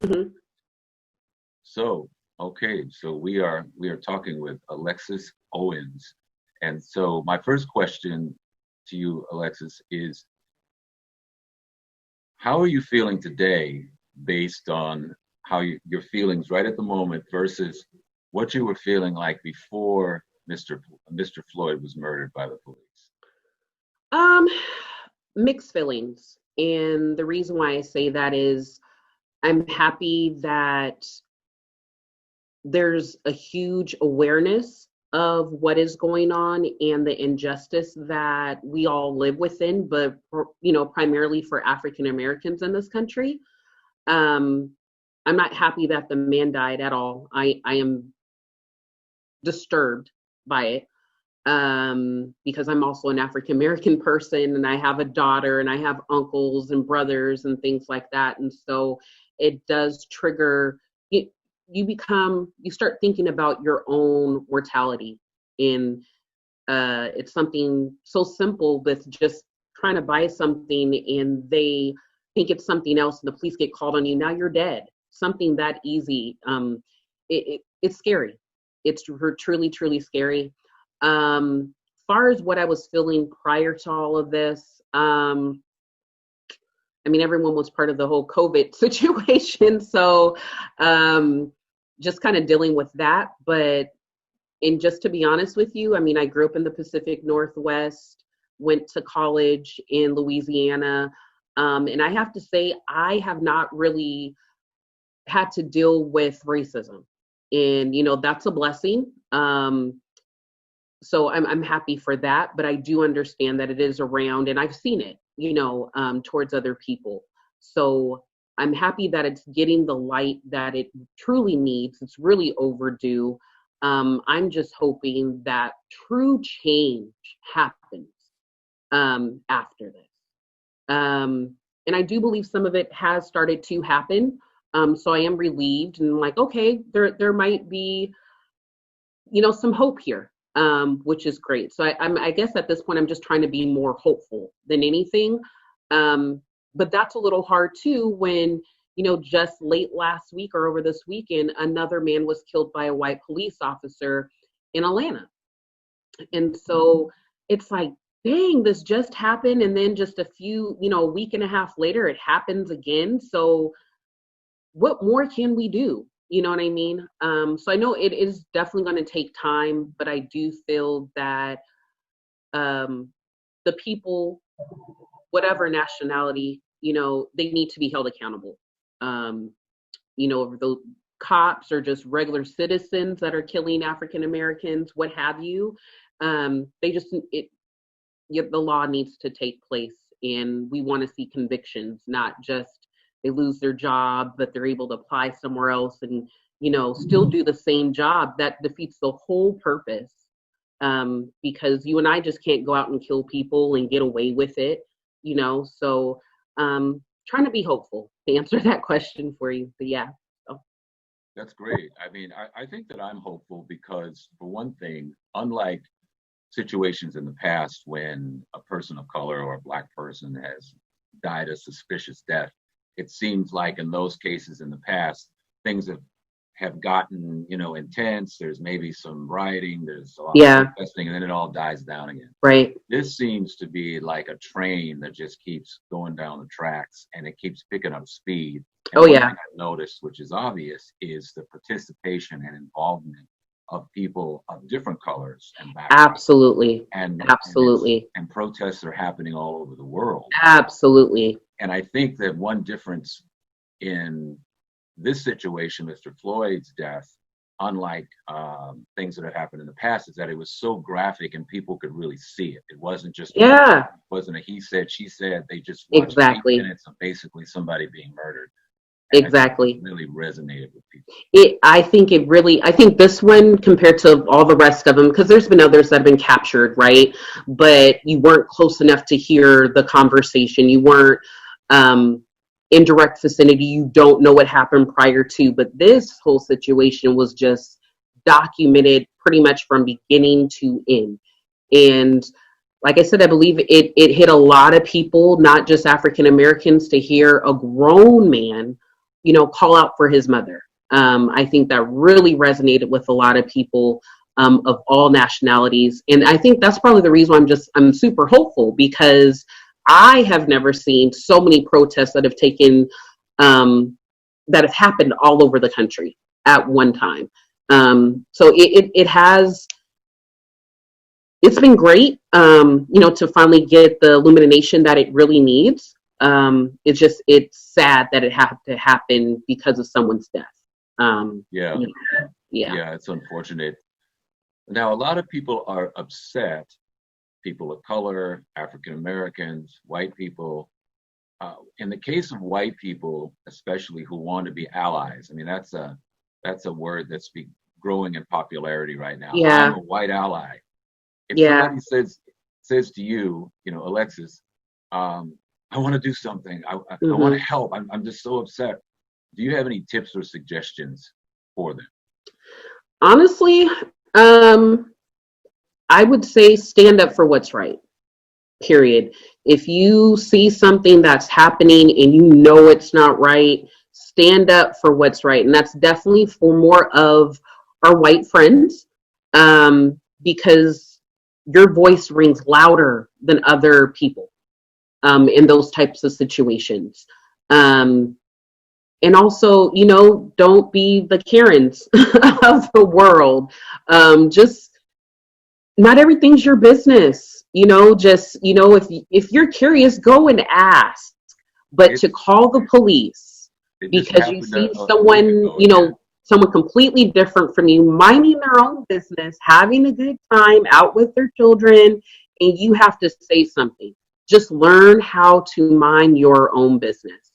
Mhm. So, okay, so we are talking with Alexis Owens. And so my first question to you, Alexis, is how are you feeling today based on your feelings right at the moment versus what you were feeling like before Mr. Floyd was murdered by the police? Um, Mixed feelings. And the reason why I say that is I'm happy that there's a huge awareness of what is going on and the injustice that we all live within, but primarily for African Americans in this country. Um, I'm not happy that the man died at all. I am disturbed by it, because I'm also an African American person and I have a daughter and I have uncles and brothers and things like that. And so it does trigger you. You start thinking about your own mortality. And it's something so simple with just trying to buy something and they think it's something else and the police get called on you. Now you're dead. Something that easy. It's scary. It's truly, truly scary. Far as what I was feeling prior to all of this, I mean, everyone was part of the whole COVID situation. So just kind of dealing with that. But, and just to be honest with you, I mean, I grew up in the Pacific Northwest, went to college in Louisiana. And I have to say, I have not really had to deal with racism. And, that's a blessing. So I'm happy for that, but I do understand that it is around and I've seen it, towards other people. So I'm happy that it's getting the light that it truly needs. It's really overdue. I'm just hoping that true change happens after this. And I do believe some of it has started to happen. So I am relieved and like, okay, there might be, some hope here, which is great. So I guess at this point, I'm just trying to be more hopeful than anything. But that's a little hard too when, just late last week or over this weekend, another man was killed by a white police officer in Atlanta. And so it's like, dang, this just happened. And then just a week and a half later, it happens again. So what more can we do? You know what I mean? So I know it is definitely going to take time, but I do feel that um, the people, whatever nationality, they need to be held accountable. Um, the cops or just regular citizens that are killing African Americans, what have you. They just the law needs to take place, and we want to see convictions, not just they lose their job, but they're able to apply somewhere else and still do the same job. That defeats the whole purpose. Because you and I just can't go out and kill people and get away with it. So trying to be hopeful to answer that question for you. But yeah. So. That's great. I mean, I think that I'm hopeful because, for one thing, unlike situations in the past when a person of color or a black person has died a suspicious death, it seems like in those cases in the past, things have gotten, intense. There's maybe some rioting, there's a lot of Yeah. protesting, and then it all dies down again. Right. This seems to be like a train that just keeps going down the tracks and it keeps picking up speed. And Oh one yeah. thing I've noticed, which is obvious, is the participation and involvement of people of different colors and backgrounds. Absolutely. It's Absolutely. and protests are happening all over the world. Absolutely. And I think that one difference in this situation, Mr. Floyd's death, unlike things that have happened in the past, is that it was so graphic and people could really see it. It wasn't just Yeah. it wasn't a he said, she said. They just watched Exactly. 8 minutes of basically somebody being murdered. And I think it Exactly. really resonated with people. I think this one compared to all the rest of them, because there's been others that have been captured, right? But you weren't close enough to hear the conversation. You weren't um, in direct vicinity. You don't know what happened prior to. But this whole situation was just documented pretty much from beginning to end. And like I said, I believe it hit a lot of people, not just African Americans, to hear a grown man call out for his mother. I think that really resonated with a lot of people of all nationalities. And I think that's probably the reason why I'm super hopeful, because I have never seen so many protests that have that have happened all over the country at one time. So it's been great, to finally get the illumination that it really needs. It's sad that it had to happen because of someone's death. Yeah. Yeah. It's unfortunate. Now, a lot of people are upset, people of color, African Americans, white people. In the case of white people, especially who want to be allies, I mean, that's a word that's growing in popularity right now. Yeah. I'm a white ally. If Yeah. somebody says to you, Alexis, I want to do something. I want to help. I'm just so upset. Do you have any tips or suggestions for them? Honestly, I would say stand up for what's right. Period. If you see something that's happening and you know it's not right, stand up for what's right. And that's definitely for more of our white friends, because your voice rings louder than other people in those types of situations. And also, don't be the Karens of the world. Just not everything's your business. If you're curious, go and ask. But to call the police because you see someone, someone completely different from you, minding their own business, having a good time out with their children, and you have to say something. Just learn how to mind your own business.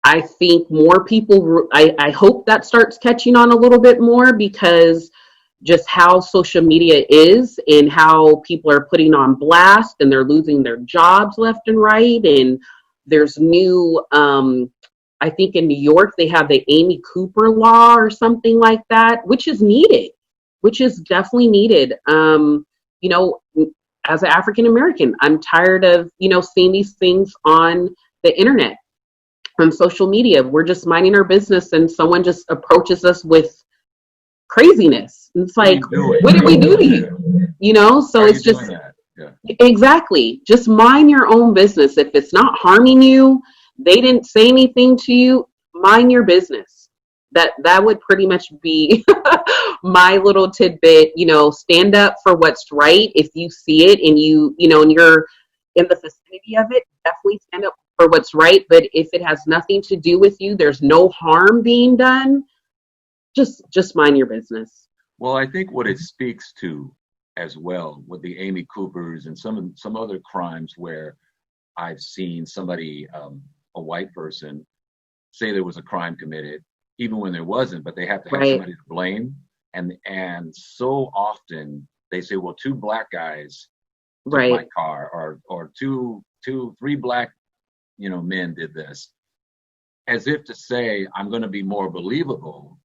I think more people, I hope that starts catching on a little bit more, because just how social media is and how people are putting on blast and they're losing their jobs left and right. And there's new, I think in New York, they have the Amy Cooper law or something like that, which is needed, which is definitely needed. As an African American, I'm tired of, seeing these things on the internet, on social media. We're just minding our business and someone just approaches us with craziness. It's like, what did we do to you? So it's just, exactly, just mind your own business. If it's not harming you, they didn't say anything to you, mind your business. That would pretty much be my little tidbit. Stand up for what's right. If you see it and and you're in the vicinity of it, definitely stand up for what's right. But if it has nothing to do with you, there's no harm being done, just mind your business. Well, I think what it speaks to as well with the Amy Coopers and some other crimes where I've seen somebody, a white person, say there was a crime committed, even when there wasn't, but they have to have somebody to blame. And so often they say, well, two black guys took my car, or three black, men did this, as if to say I'm going to be more believable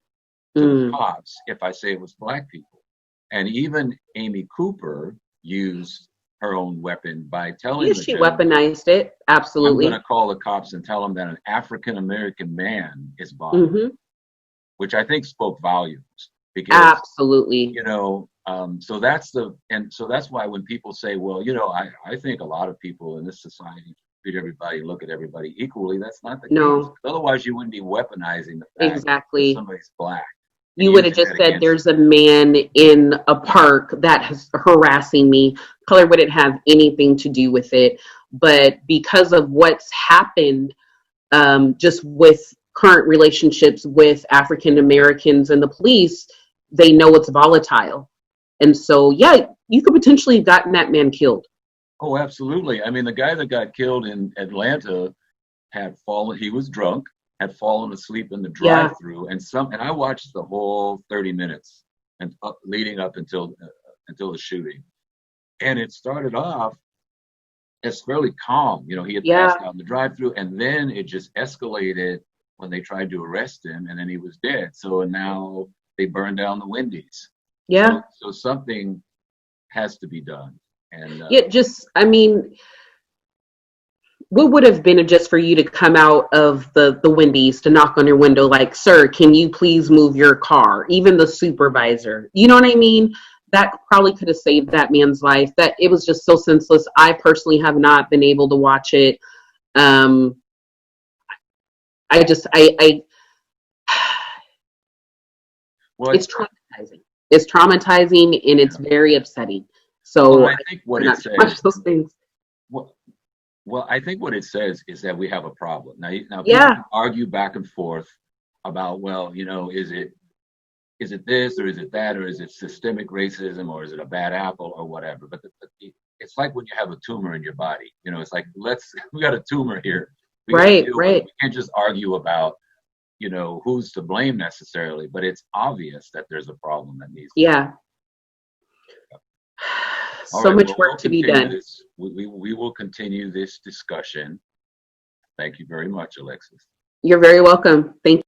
to the cops if I say it was black people. And even Amy Cooper used her own weapon by telling she weaponized it. Absolutely. I'm going to call the cops and tell them that an African American man is bothering, which I think spoke volumes. Because, absolutely. So that's why when people say, well, I think a lot of people in this society treat everybody, look at everybody equally. That's not the case. Otherwise, you wouldn't be weaponizing the fact that somebody's black. You would have just said, there's a man in a park that is harassing me. Color wouldn't have anything to do with it. But because of what's happened, just with current relationships with African Americans and the police, they know it's volatile. And so, you could potentially have gotten that man killed. Oh, absolutely. I mean, the guy that got killed in Atlanta had fallen, he was drunk, had fallen asleep in the drive-through, and I watched the whole 30 minutes and leading up until the shooting. And it started off as fairly calm. He had passed out in the drive-through, and then it just escalated when they tried to arrest him, and then he was dead. So now they burned down the Wendy's. Yeah. So something has to be done. And what would have been just for you to come out of the Wendy's to knock on your window like, sir, can you please move your car? Even the supervisor. You know what I mean? That probably could have saved that man's life. That it was just so senseless. I personally have not been able to watch it. Um, I just I Well, it's traumatizing. It's traumatizing and it's very upsetting. well, So I think what I it not says, watch those things. well, well, I think what it says is that we have a problem. Now people Yeah, can argue back and forth about, well, is it this or is it that or is it systemic racism or is it a bad apple or whatever? But it's like when you have a tumor in your body. It's like we got a tumor here. We got to right, deal with it. right. We can't just argue about who's to blame necessarily, but it's obvious that there's a problem that needs to be. Yeah. All So right, much well, we'll work to be continue done. this. We will continue this discussion. Thank you very much, Alexis. You're very welcome. Thank